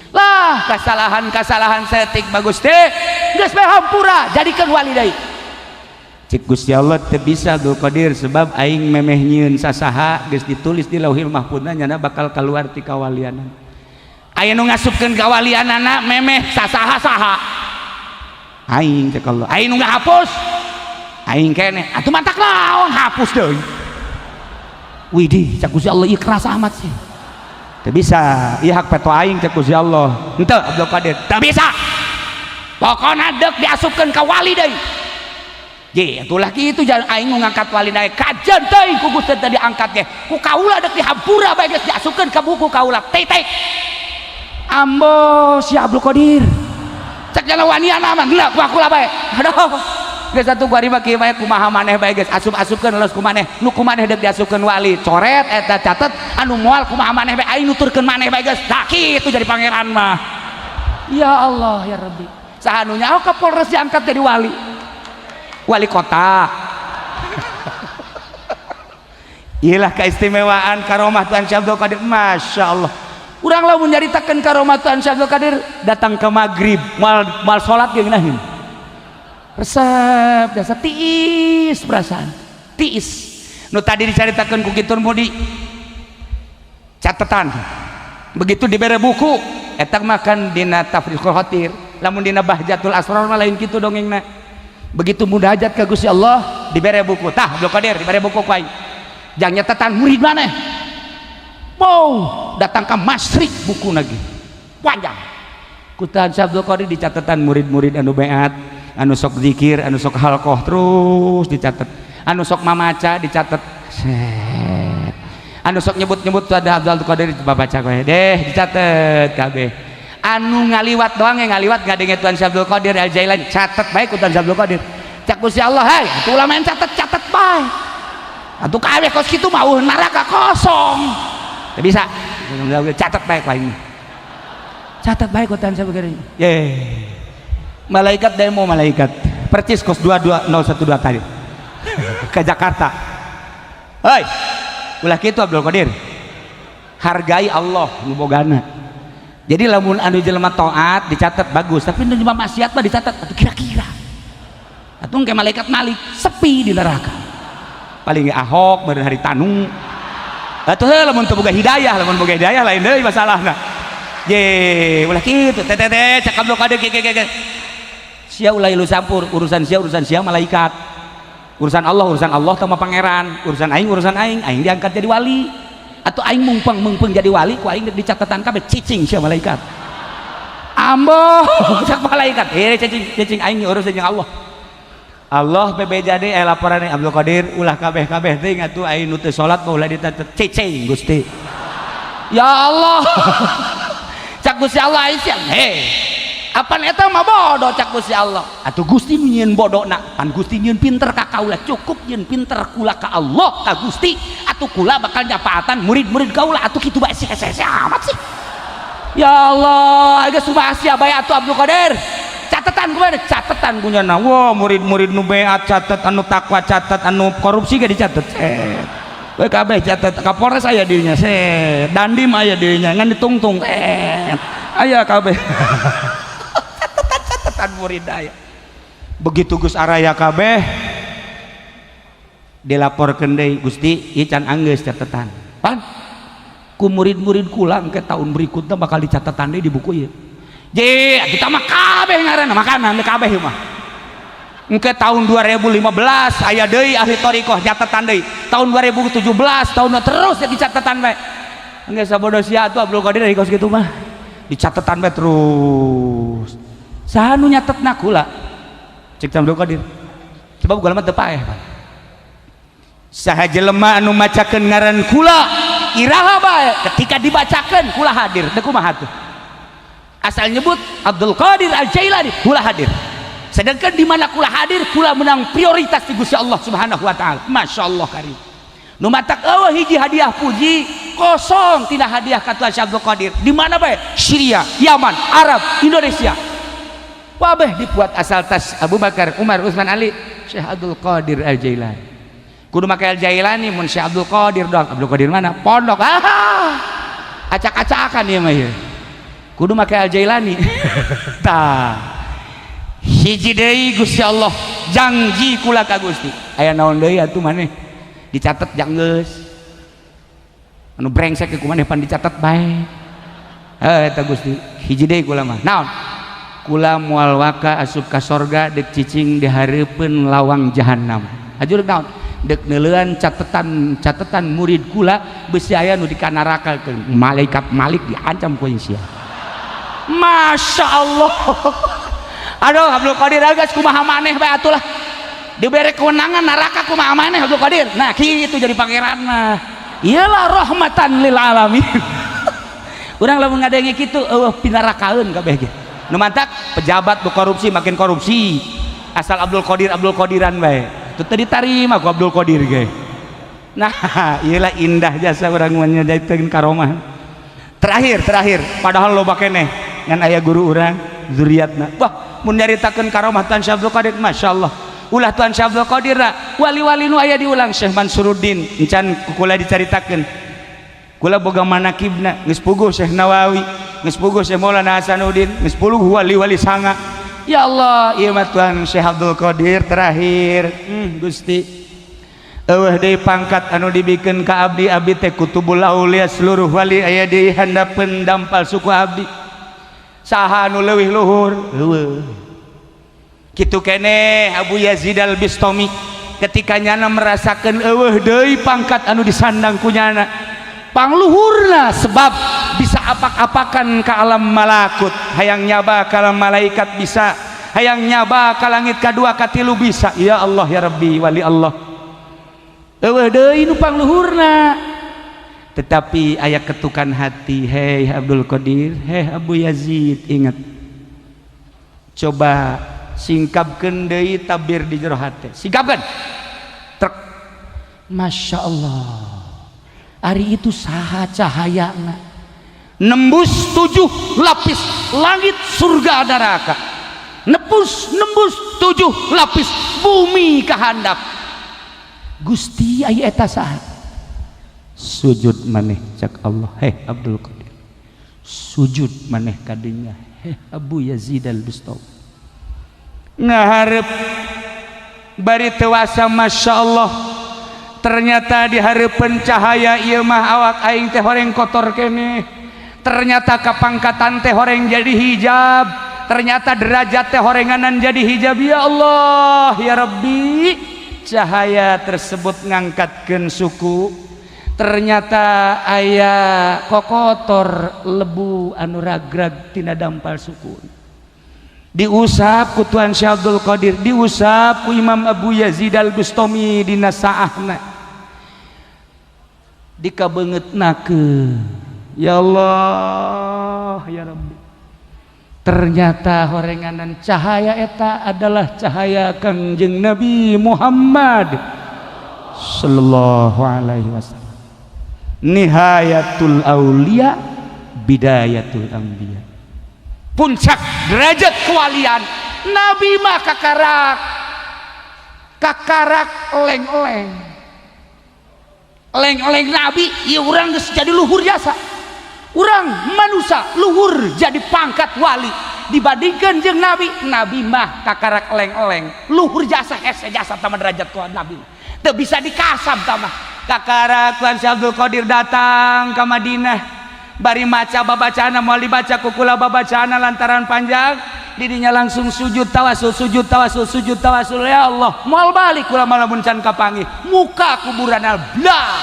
Lah kasalahan setik bagus teh geus bae hampura jadikeun wali deui. Cik Gusti Allah teu bisa Abdul Qadir sebab aing memeh nyieun sasaha geus ditulis di Lauhil Mahfuzna nyana bakal kaluar ti kawalianan. Aya nu ngasupkeun kawalianana memeh sasaha-saha. Aing cek Allah, aing nu ngahapus. Aing keneh atuh mantak naon hapus deui. Widih cek Gusti Allah ieu keras amat sih. Teu bisa, ieu hak peto aing cek Gusti Allah. Henteu Abdul Qadir, teu bisa. Pokona deuk diasupkeun ka wali deui. Ye, atulah kitu jangan aing ngangkat wali deui. Kajen teuing ku Gusti teh diangkat ge. Ku kaula deuk dihampura bae geus diasupkeun ka buku kaula. Titik. Ambo si Abdul Qadir. Cek jana waniana mah heula ku akula bae. Aduh. Geus satu gari mah kieu bae kumaha maneh bae geus asup-asupkeun leus ku maneh. Nu ku maneh deuk diasupkeun wali. Coret eta catet anu moal kumaha maneh bae aing nuturkeun maneh bae geus. Da kitu jadi pangeran mah. Ya Allah ya Rabbi. Saha nu nyaho Kapolres diangkat jadi wali. Wali kota. Iyalah keistimewaan karomah Tuhan Syekh Abdul Qadir. Masya Allah. Urang lamun nyaritakeun karomah Tuhan Syekh Abdul Qadir datang ke maghrib mal salat geus nahin. Resep dasa tiis perasaan tiis nu tadi dicaritakeun ku kitu mudi catatan begitu dibere buku eta makan dina Tafriqul Khatir lamun dina Bahjatul Asrar mah lain kitu dongengna begitu munajat ka Gusti Allah dibere buku tah Abdul Qadir dibere buku ku aing jang nyatatan murid maneh mau datang ka Masyrik buku lagi panjang ku Tuhan Syekh Abdul Qadir dicatatan murid-murid anu beat anu sok zikir, anu sok halqoh terus dicatat, anu sok mamaca dicatat, anu sok nyebut-nyebut tuh ada Abdul Qadir baca kowe deh dicatat kabeh, anu ngaliwat doang yang ngaliwat ngadenge Tuhan Syekh Abdul Qadir Al-Jailani catat baik Tuhan Syekh Abdul Qadir cak Gusti Allah hei atuh ulama yang catat baik atuh kabeh kos kitu mah neraka kosong teu bisa catat baik lain catat baik Tuhan Syekh Abdul Qadir malaikat demo malaikat percis kos 22012 tadi ke Jakarta. Hei ulah kitu Abdul Qadir hargai Allah nu bogana. Jadi lamun anu jelema taat dicatat bagus tapi nu jelema maksiat mah dicatat atuh kira-kira atuh ke malaikat Malik sepi di neraka paling Ahok beureun hari Tanu atuh lamun teu boga hidayah lain deui masalahna. Ye ulah kitu teh cak Abdul Qadir ge sia ulah lu campur urusan sia malaikat urusan Allah sama pangeran urusan aing diangkat jadi wali atau aing mungpeng jadi wali ku aing dicatatan kabeh cicing sia malaikat ambo cak malaikat cicing aing urusan jeung Allah bebeja deui laporan Abdul Qadir ulah kabeh teh atuh aing nu teu salat mah ulah dicatet cicing Gusti ya Allah cak Gusti Allah aing apan eta mah bodoh cak Gusti Allah atuh Gusti nyieun bodona pan Gusti nyieun pinter ka kaula cukup nyieun pinter kula ka Allah ka Gusti atuh kula bakal nyapaatan murid-murid kaula atuh kitu bae sese amat sih ya Allah geus sumpah sia bae atuh Abdul Qadir catatan gunyana wah murid-murid nu beat catet anu takwa catet anu korupsi ge dicatet we kabeh catet Kapolres aya dirinya Dandim aya dirinya ngan ditungtung aya kabeh murid daya begitu Gus araya kabeh dilaporkeun deui Gusti ieu can anggeus catatan pan ku murid-murid kula engke tahun berikutnya bakal dicatatan deui di buku ieu je kita mah kabeh ngaranna makanan kabeh mah engke tahun 2015 aya deui ahli thariqah catatan deui tahun 2017 tahun terus jadi catatan bae engke sabodo sia atuh Abdul Qadir di kos kitu mah dicatatan bae terus saha nu nyatetna kula cek Abdul Qadir coba buka lemah teu paeh saha jelema anu macakeun ngaran kula iraha bae ketika dibacakeun kula hadir teu kumaha tuh asal nyebut Abdul Qadir Al-Jailani kula hadir sedangkan di mana kula hadir kula menang prioritas di Gusti Allah Subhanahu wa taala masyaallah karim nu matak eueuh hiji hadiah puji kosong tina hadiah ka Tuan Abdul Qadir di mana bae Syria Yaman Arab Indonesia wabeh dibuat asal tas Abu Bakar Umar Utsman Ali Syekh Abdul Qadir Al-Jailani kudu make Al-Jailani mun Syekh Abdul Qadir doang Abdul Qadir mana pondok acak-acakan ieu mah ieu kudu make Al-Jailani tah hiji deui Gusti Allah janji kula ka Gusti aya naon deui atuh maneh dicatet jang geus anu brengsek ku maneh pan dicatet bae eta Gusti hiji deui kula mah naon kula moal waka asup ka sorga dek cicing dihareupeun lawang jahanam ajur naon dek neuleuan catetan murid kula beusi aya nu di neraka malaikat Malik diancam ku sia Masya Allah aduh Abdul Qadir guys kumaha maneh bae atuh lah dibere kewenangan neraka kumaha maneh Abdul Qadir nah kitu jadi pangeran mah iyalah rahmatan lil alamin urang lamun ngadenge kitu eueuh pinarakaeun kabeh ge nu mantak pejabat nu korupsi makin korupsi asal Abdul Qadiran bae teu ditarima ku Abdul Qadir ge nah iyalah indah jasa urang nyadaiteun karomah terakhir padahal loba keneh ngan aya guru urang zuriatna wah mun nyaritakeun karomah Tuan Syekh Abdul Qadir masyaallah ulah Tuan Syekh Abdul Qadir wali-wali nu aya diulang Syekh Mansuruddin encan kula dicaritakeun kula boga manakibna geus puguh Syekh Nawawi geus puguh Syekh Maulana Hasanuddin geus puluh wali-wali sanga ya Allah ieu mah Tuan Syekh Abdul Qadir terakhir Gusti eueuh deui pangkat anu dibikeun ka abdi teh kutubul aulia seluruh wali aya di handapeun dampal suku abdi saha anu leuwih luhur eueuh kitu keneh Abu Yazid Al-Bistami ketika nyana merasakeun eueuh deui pangkat anu disandang ku nyana pangluhurna sebab bisa apak-apakan ka alam malakut hayang nyaba ka alam malaikat bisa hayang nyaba ka langit kadua katilu bisa ya Allah ya Rabbi wali Allah eueuh deui nu pangluhurna tetapi aya ketukan hati hei Abdul Qadir hei Abu Yazid ingat coba singkapkeun deui tabir di jero hate singkapkeun trek Masya Allah hari itu saha cahayana nembus 7 lapis langit surga neraka nembus 7 lapis bumi kahandap Gusti aya eta saha sujud maneh cak Allah heh Abdul Qadir sujud maneh kadinya heh Abu Yazid Al-Bistami ngaharep bari tewasa Masya Allah ternyata di hareupeun cahaya ieu mah awak aing teh horeng kotor keneh ternyata kapangkatan teh horeng jadi hijab ternyata derajat teh horenganan jadi hijab ya Allah ya Rabbi cahaya tersebut ngangkatkeun suku ternyata aya kokotor lebu anu ragrag tina dampal suku diusap ku Tuan Syekh Abdul Qadir diusap ku Imam Abu Yazid Al-Bistami dina saahna dikabeungeutnakeun ya Allah ya Rabbi ternyata horenganan cahaya eta adalah cahaya Kangjeng Nabi Muhammad sallallahu alaihi wasallam nihayatul aulia bidayatul anbiya puncak derajat kewalian Nabi mah kakarak leng-leng Nabi ieu urang geus jadi luhur jasa urang manusia luhur jadi pangkat wali dibandingkan jeung Nabi mah kakarak leng-leng luhur jasa hese jasa sama derajat kuat Nabi teu bisa dikasab tamah kakarak Tuan Syekh Abdul Qadir datang ke Madinah bari maca babacana moal dibaca kukula babacana lantaran panjang didinya langsung sujud tawasul ya Allah moal balik kula malamun can kapanggih muka kuburan blah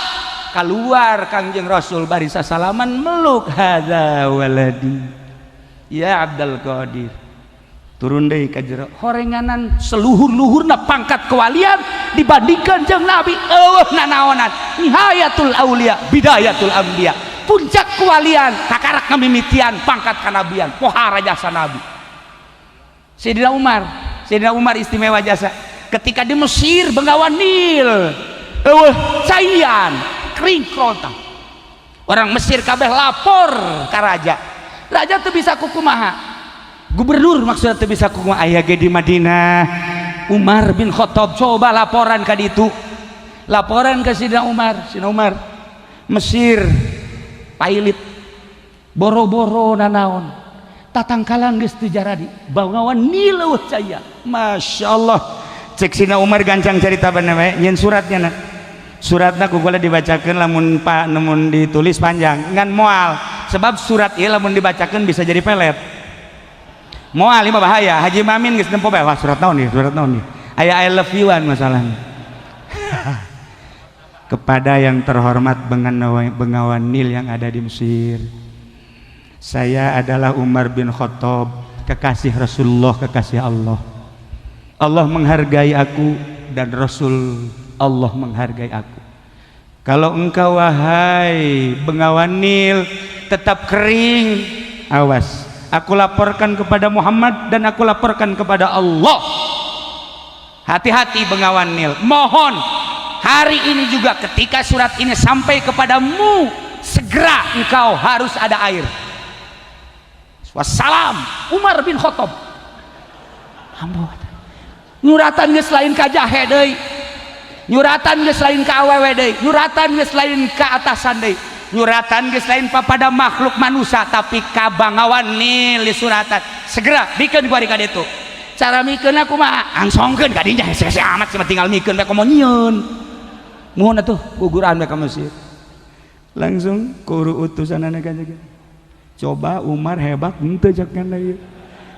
keluar Kangjeng Rasul bari sasalaman meluk hadza waladi ya Abdul Qadir turun deui ka jero horenganan seluhur-luhurna pangkat kewalian dibandingkan jeung Nabi nanaonan nihayatul aulia bidayatul anbiya puncak kewalian kakarak ngamimitian pangkat kanabian pohara jasa Nabi Sayyidina Umar istimewa jasa ketika di Mesir Bengawan Nil caian kering kerontang orang Mesir kabeh lapor ka raja tuh bisa kukumaha gubernur maksudnya tuh bisa kukumaha aya ge di Madinah Umar bin Khattab coba laporan ka ditu laporan ke Sayyidina Umar Mesir pailit boro-boro nanaon tatangkalan geus teu jaradi Bengawan Nil caya Masya Allah cek Sayyidina Umar gancang cerita bener we nyeun suratnya suratna kukula dibacakeun lamun ditulis panjang ngan moal sebab surat ieu lamun dibacakeun bisa jadi pelet moal lima bahaya Haji Mamin geus nempo bae wah surat naon nih aya I love you-an masalahnya kepada yang terhormat Bengawan Nil yang ada di Mesir saya adalah Umar bin Khattab kekasih Rasulullah kekasih Allah menghargai aku dan Rasul Allah menghargai aku kalau engkau wahai Bengawan Nil tetap kering awas aku laporkan kepada Muhammad dan aku laporkan kepada Allah hati-hati Bengawan Nil mohon hari ini juga ketika surat ini sampai kepadamu segera engkau harus ada air wassalam Umar bin Khattab nyuratan geus lain ka jahe deui nyuratan geus lain ka awewe deui nyuratan geus lain ka atasan deui nyuratan geus lain pada makhluk manusia tapi ka Bengawan Nil di suratan segera bikeun ku ari ka ditu cara mikeun aku mah angsongkeun ka dinya hese-hese amat cuma tinggal mikeun bae komo nyieun mohon atuh guguran mereka Mesir langsung kuru utusan anak aja coba Umar hebat henteu jakan ieu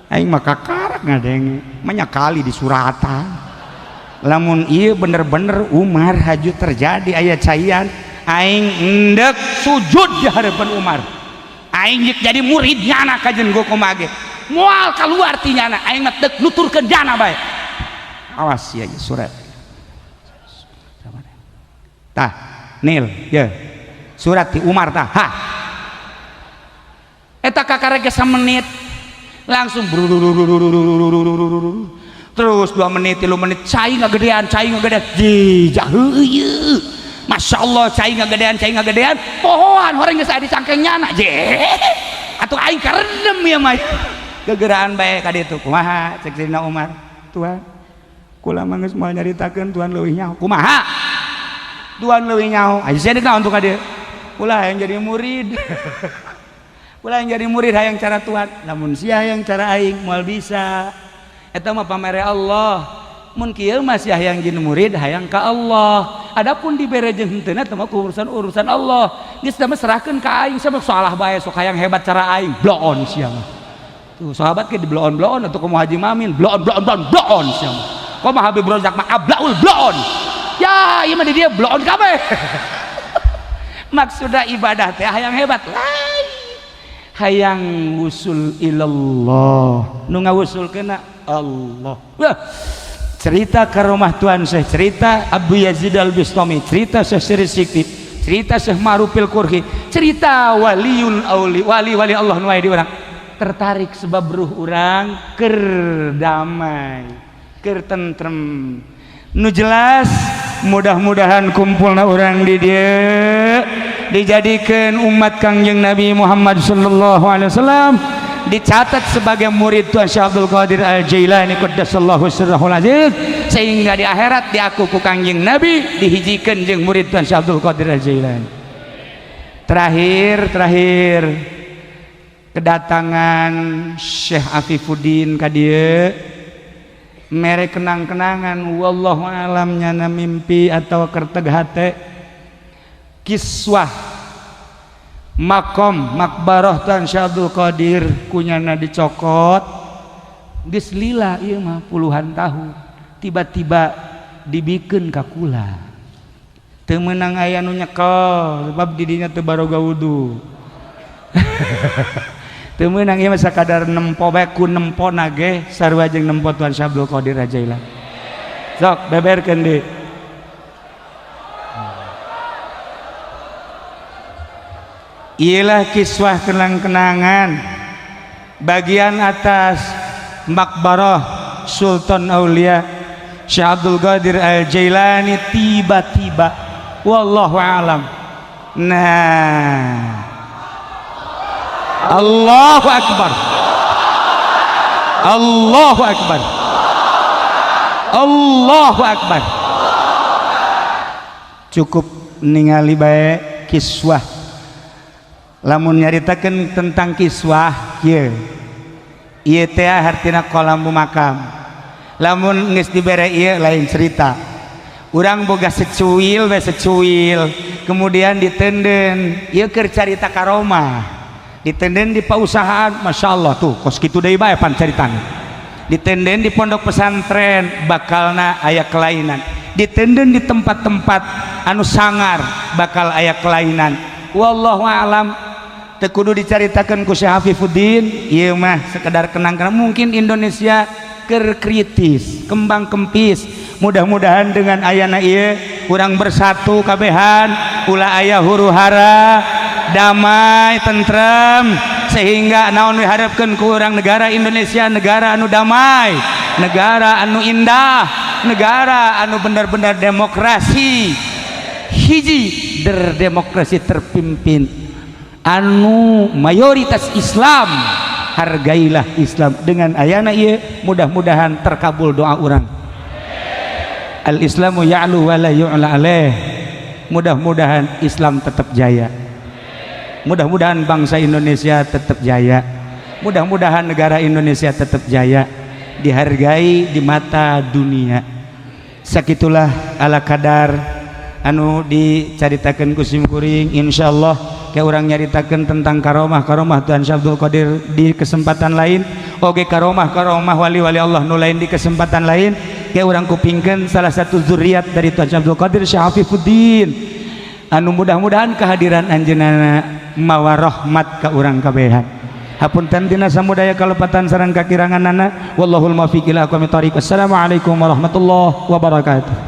aing mah kakarak ngadenge manyakali di suratan lamun ieu bener-bener Umar haju terjadi aya caian aing endek sujud di hadapan Umar aing jadi muridnya anak kajen gua komage moal keluar tinyana aing mah teu nuturkeun jana bae awas ya surat tah Nil ya surat di Umar tah ha eta kakarek menit langsung terus 2 menit 3 menit cai ngagedean jijah heuyeut Masya Allah cai ngagedean pohoan horeng geus aya di cangkengnyana je atuh aing karendem ya mah gegeraan bae ka ditu kumaha cek Sayyidina Umar Tuhan kula mah geus moal nyaritakeun Tuhan leuwih nyaho kumaha Tuhan leuwih nyaho aja saya naon tuh ka dieu ulah yang jadi murid ulah yang jadi murid hayang cara Tuhan namun sia hayang cara aing moal bisa eta mah pamere Allah mun kieu mah sia hayang jadi murid hayang ka Allah adapun dibere jeung henteu teh mah urusan Allah geus da mah serahkeun ka aing sama salah bae sok hayang hebat cara aing bloon sia mah tuh sahabat ge di bloon atuh komo Haji Mamin bloon sia mah komo Habib Rozak mah ablaul bloon ya ieu mah di dieu bloon kabeh maksudna ibadah teh hayang hebat lain hayang wusul ilallah nu ngawusulkeunna Allah cerita ke rumah Tuan Syekh cerita Abu Yazid Al-Bistami cerita Syekh Siri Sikti cerita Syekh Ma'rufil Qurhi cerita waliul auli wali Allah nu aya di urang tertarik sebab ruh urang keur damai keur tentrem nu jelas mudah-mudahan kumpulna urang di dieu dijadikan umat Kangjeng Nabi Muhammad sallallahu alaihi wasallam dicatat sebagai murid Tuan Syekh Abdul Qadir Al-Jailani qaddasallahu sirrahul aziz sehingga di akhirat diaku ku Kangjeng Nabi dihijikeun jeung murid Tuan Syekh Abdul Qadir Al-Jailani. Terakhir kedatangan Syekh Afifuddin ka dieu mere kenang-kenangan wallahu alam nyana mimpi atau kerteg hate kiswah makom makbarah Tuan Syekh Abdul Qadir kunyana dicokot geus lila ieu mah puluhan tahun tiba-tiba dibikin kakula teu meunang aya nu nyekel sebab di dinya teu baroga wudu teu meunang ieu mah sakadar nempo bae ku nempona ge sarua jeung nempo Tuan Syekh Abdul Qadir Rajaillah sok beberkeun deui ialah kiswah kenang-kenangan bagian atas makbarah Sultan Aulia Syekh Abdul Qadir Al-Jailani tiba-tiba wallahu alam. Nah, Allahu akbar, Allahu akbar, Allahu akbar. Cukup ningali bae kiswah. Lamun nyaritakeun tentang kiswah ieu ieu teh hartina kolambu makam. Lamun geus dibere ieu lain cerita. Urang boga secuil we secuil, kemudian ditenden ieu keur carita karomah. Ditenden di pausahaan, masyaallah tuh kos kitu deui bae pan caritana. Ditenden di pondok pesantren bakalna aya kelainan. Ditenden di tempat-tempat anu sangar bakal aya kelainan. Wallahu a'lam. Teu kudu dicaritakeun ku Syekh Hafifuddin, ieu mah sekedar kenang-kenang. Mungkin Indonesia keur kritis, kembang kempis. Mudah-mudahan dengan ayana ieu urang bersatu kabehan, ulah aya huru-hara, damai, tentrem, sehingga naon diharapkeun ku urang negara Indonesia negara anu damai, negara anu indah, negara anu benar-benar demokrasi. Hiji demokrasi terpimpin anu mayoritas Islam, hargailah Islam. Dengan ayana ieu mudah-mudahan terkabul doa urang. Al-Islamu ya'lu wa la yu'la alaih. Mudah-mudahan Islam tetap jaya, mudah-mudahan bangsa Indonesia tetap jaya, mudah-mudahan negara Indonesia tetap jaya, dihargai di mata dunia. Sakitulah ala kadar anu dicaritakeun ku simkuring. Insyaallah kayak orang nyaritakeun tentang karomah Tuan Syekh Abdul Qadir di kesempatan lain, oge karomah wali-wali Allah nu lain di kesempatan lain. Kayak orang kupingkeun salah satu zuriat dari Tuan Syekh Abdul Qadir Syekh Hafifuddin anu mudah-mudahan kehadiran anjeunna mawa rahmat ka urang kabehan. Hapunten dina samudaya kalepatan sareng kakiranganana. Wallahul muwaffiq ila aqwamit thoriq. Assalamualaikum warahmatullahi wabarakatuh.